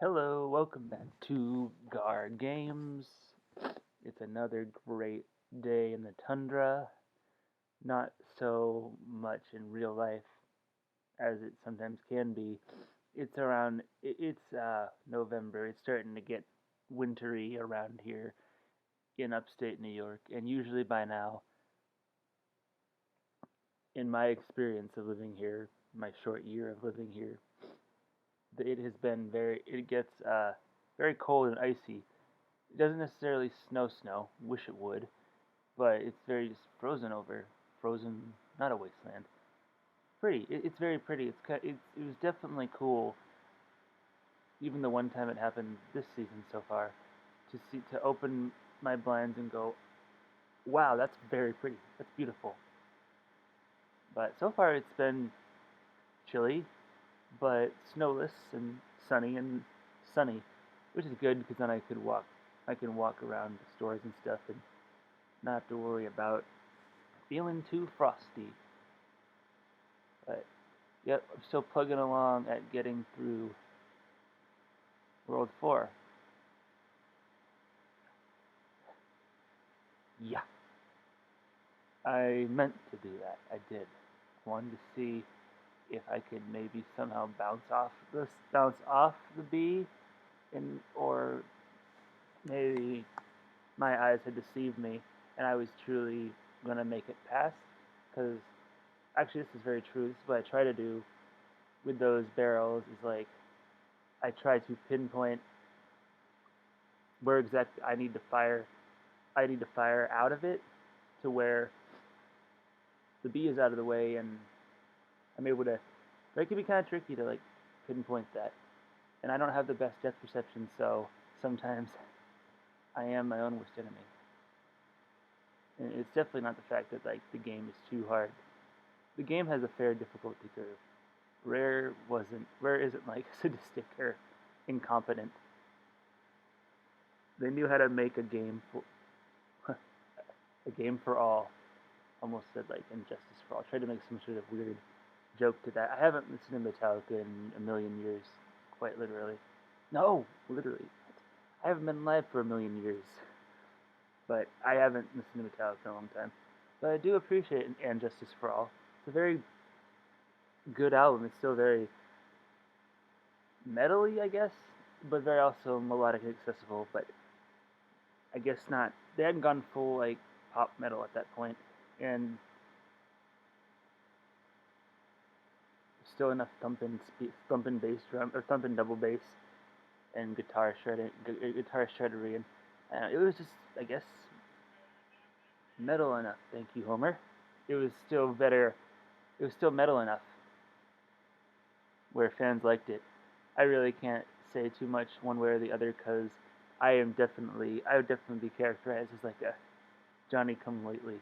Hello, welcome back to gargames. It's another great day in the tundra. Not so much in real life as it sometimes can be. It's November. It's starting to get wintry around here in upstate New York, and usually by now, in my experience of living here, my short year of living here, it has been it gets very cold and icy. It doesn't necessarily snow, wish it would, but it's very just frozen over. Frozen, not a wasteland. Pretty. It's very pretty. It was definitely cool. Even the one time it happened this season so far, to open my blinds and go, wow, that's very pretty. That's beautiful. But so far it's been chilly, but snowless and sunny, which is good because then I can walk around the stores and stuff and not have to worry about feeling too frosty. But yep, I'm still plugging along at getting through World 4. Yeah, I meant to do that. I did. I wanted to see if I could maybe somehow bounce off the bee, and or maybe my eyes had deceived me, and I was truly gonna make it past. Because actually, this is very true. This is what I try to do with those barrels. Is like I try to pinpoint where exactly I need to fire. I need to fire out of it to where the bee is out of the way, and I'm able to. But it can be kind of tricky to like pinpoint that, and I don't have the best depth perception, so sometimes I am my own worst enemy. And it's definitely not the fact that like the game is too hard. The game has a fair difficulty curve. Rare isn't like sadistic or incompetent. They knew how to make a game for a game for all. Almost said like injustice for all. Tried to make some sort of weird joke to that. I haven't listened to Metallica in a million years, quite literally. No, literally. I haven't been alive for a million years, but I haven't listened to Metallica in a long time. But I do appreciate And Justice for All. It's a very good album. It's still very metally, I guess, but very also melodic and accessible. But I guess not. They hadn't gone full like pop metal at that point, and still enough thumping bass drum or thumping double bass and guitar shreddery, and it was just I guess metal enough. Thank you, Homer. It was still better. It was still metal enough where fans liked it. I really can't say too much one way or the other because I would definitely be characterized as like a Johnny Come Lately,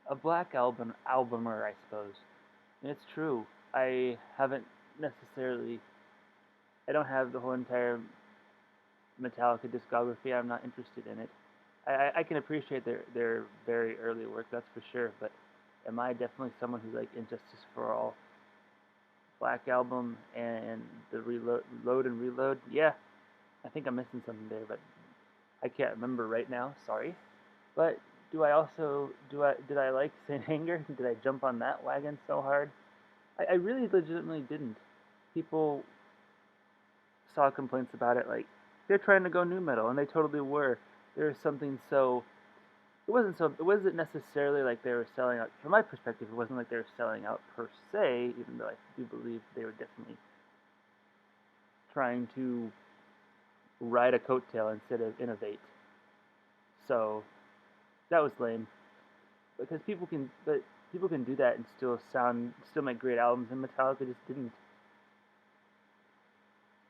a black albumer, I suppose. And it's true. I haven't necessarily. I don't have the whole entire Metallica discography. I'm not interested in it. I can appreciate their very early work, that's for sure. But am I definitely someone who's like Injustice for All, Black Album, and the Reload and Reload? Yeah, I think I'm missing something there, but I can't remember right now. Sorry. But did I like Saint Anger? Did I jump on that wagon so hard? I really legitimately didn't. People saw complaints about it like they're trying to go new metal, and they totally were. There was something so it wasn't necessarily like they were selling out. From my perspective, it wasn't like they were selling out per se, even though I do believe they were definitely trying to ride a coattail instead of innovate. So that was lame because people can do that and still make great albums, and Metallica just didn't.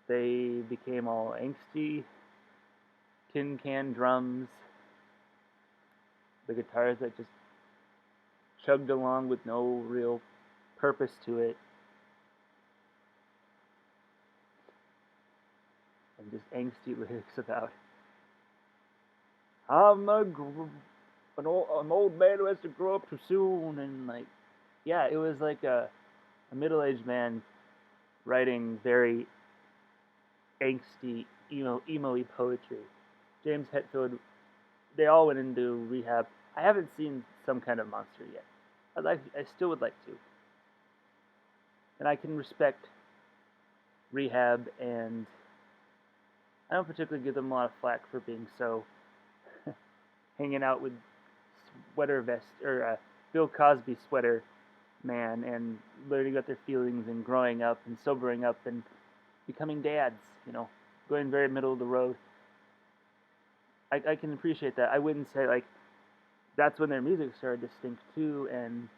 They became all angsty, tin can drums, the guitars that just chugged along with no real purpose to it, and just angsty lyrics about I'm an old man who has to grow up too soon, and like, yeah, it was like a middle-aged man writing very angsty, emo-y poetry. James Hetfield, they all went into rehab. I haven't seen Some Kind of Monster yet. I still would like to, and I can respect rehab, and I don't particularly give them a lot of flack for being so hanging out with sweater vest or Bill Cosby sweater man and learning about their feelings and growing up and sobering up and becoming dads. Going very middle of the road. I can appreciate that. I wouldn't say like that's when their music started to stink too, and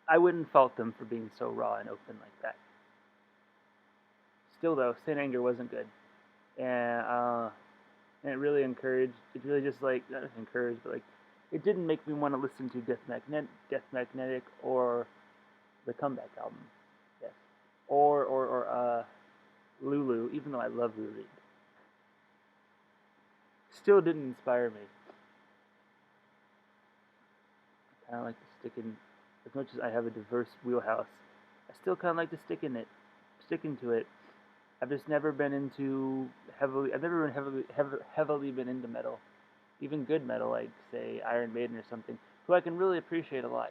I wouldn't fault them for being so raw and open like that. Still though, Saint Anger wasn't good, and it really encouraged. It really just like not encouraged, but like it didn't make me want to listen to Death Magnetic or the Comeback album. Yes, or Lulu, even though I love Lulu. Still didn't inspire me. I kind of like to stick in, as much as I have a diverse wheelhouse, I still kind of like to stick into it. I've just never been into heavily. I've never been heavily been into metal, even good metal like say Iron Maiden or something, who I can really appreciate a lot.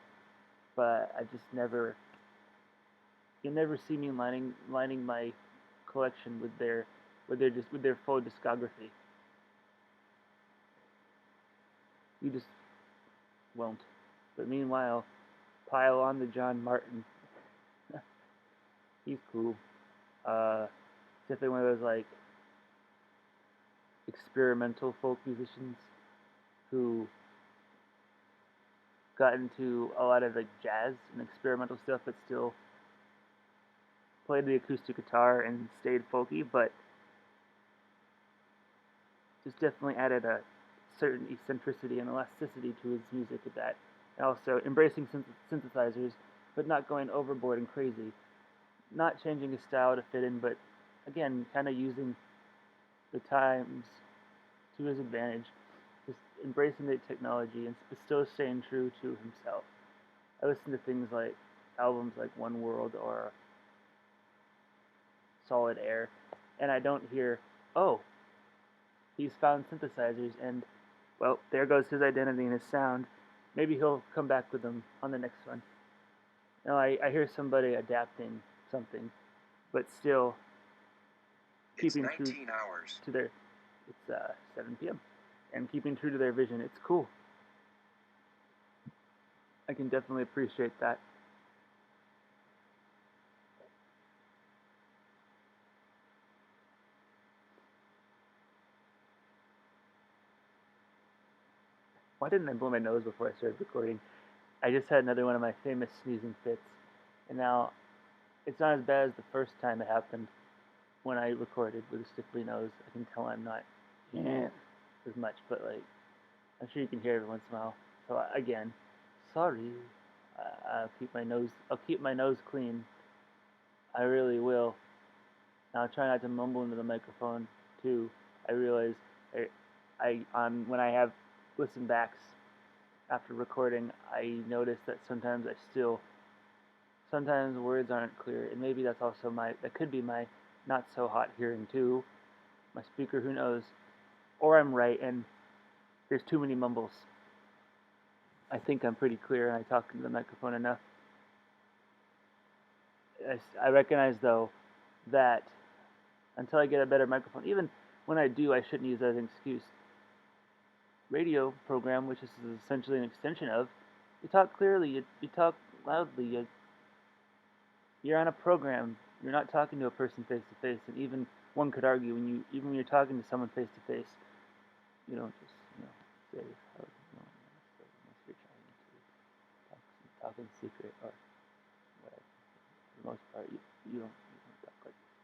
But I just never. You'll never see me lining my collection with their full discography. You just won't. But meanwhile, pile on the John Martin. He's cool. Definitely one of those like experimental folk musicians who got into a lot of like jazz and experimental stuff, but still played the acoustic guitar and stayed folky, but just definitely added a certain eccentricity and elasticity to his music with that. And also embracing synthesizers, but not going overboard and crazy. Not changing his style to fit in, but again, kind of using the times to his advantage. Just embracing the technology and still staying true to himself. I listen to things like albums like One World or Solid Air, and I don't hear, oh, he's found synthesizers, and well, there goes his identity and his sound. Maybe he'll come back with them on the next one. No, I hear somebody adapting something, but still keeping true to their. It's 7 p.m. and keeping true to their vision. It's cool. I can definitely appreciate that. Why didn't I blow my nose before I started recording? I just had another one of my famous sneezing fits, and now it's not as bad as the first time it happened when I recorded with a stiffly nose. I can tell I'm not as much, but like I'm sure you can hear every once in a while. So again, sorry. I'll keep my nose clean. I really will. Now I'll try not to mumble into the microphone too. I realize I on when I have listen backs after recording, I notice that sometimes words aren't clear, and maybe that's also that could be my not so hot hearing too. My speaker, who knows? Or I'm right and there's too many mumbles. I think I'm pretty clear and I talk into the microphone enough. I recognize though that until I get a better microphone, even when I do, I shouldn't use that as an excuse. Radio program, which this is essentially an extension of, you talk clearly, you talk loudly, you're on a program. You're not talking to a person face to face, and even one could argue even when you're talking to someone face to face, you don't just say how unless you're trying to talk in secret or whatever. For the most part, you don't talk like this.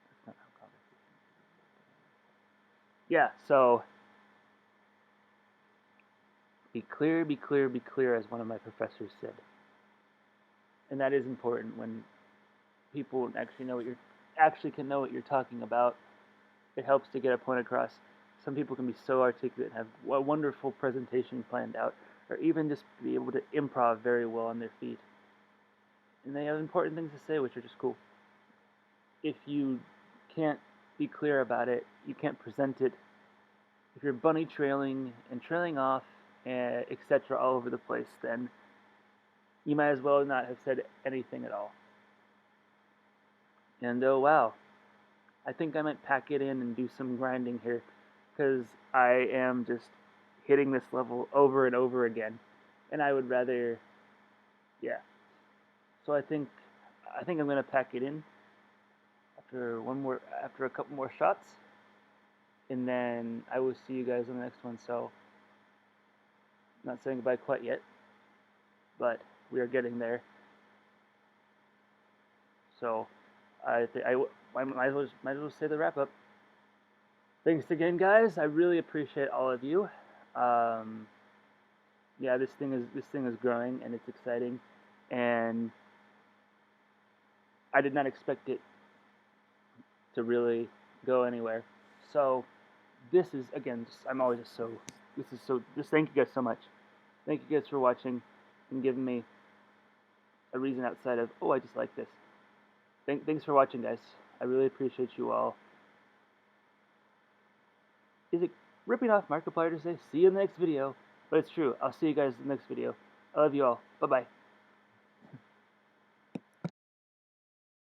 That's not how conversations work. Yeah, so be clear, be clear, be clear, as one of my professors said. And that is important when people actually can know what you're talking about. It helps to get a point across. Some people can be so articulate and have a wonderful presentation planned out, or even just be able to improv very well on their feet. And they have important things to say, which are just cool. If you can't be clear about it, you can't present it. If you're bunny trailing and trailing off, etc., all over the place, then you might as well not have said anything at all. And oh wow, I think I might pack it in and do some grinding here, because I am just hitting this level over and over again, and I would rather, yeah. So I think I'm gonna pack it in after a couple more shots, and then I will see you guys on the next one. So, I'm not saying goodbye quite yet, but we are getting there. So, I might as well say the wrap up. Thanks again, guys. I really appreciate all of you. Um, yeah, this thing is growing and it's exciting, and I did not expect it to really go anywhere. So this is again, I'm always just so. This is so. Just thank you guys so much. Thank you guys for watching and giving me a reason outside of I just like this. Thanks for watching, guys. I really appreciate you all. Is it ripping off Markiplier to say see you in the next video? But it's true. I'll see you guys in the next video. I love you all. Bye bye.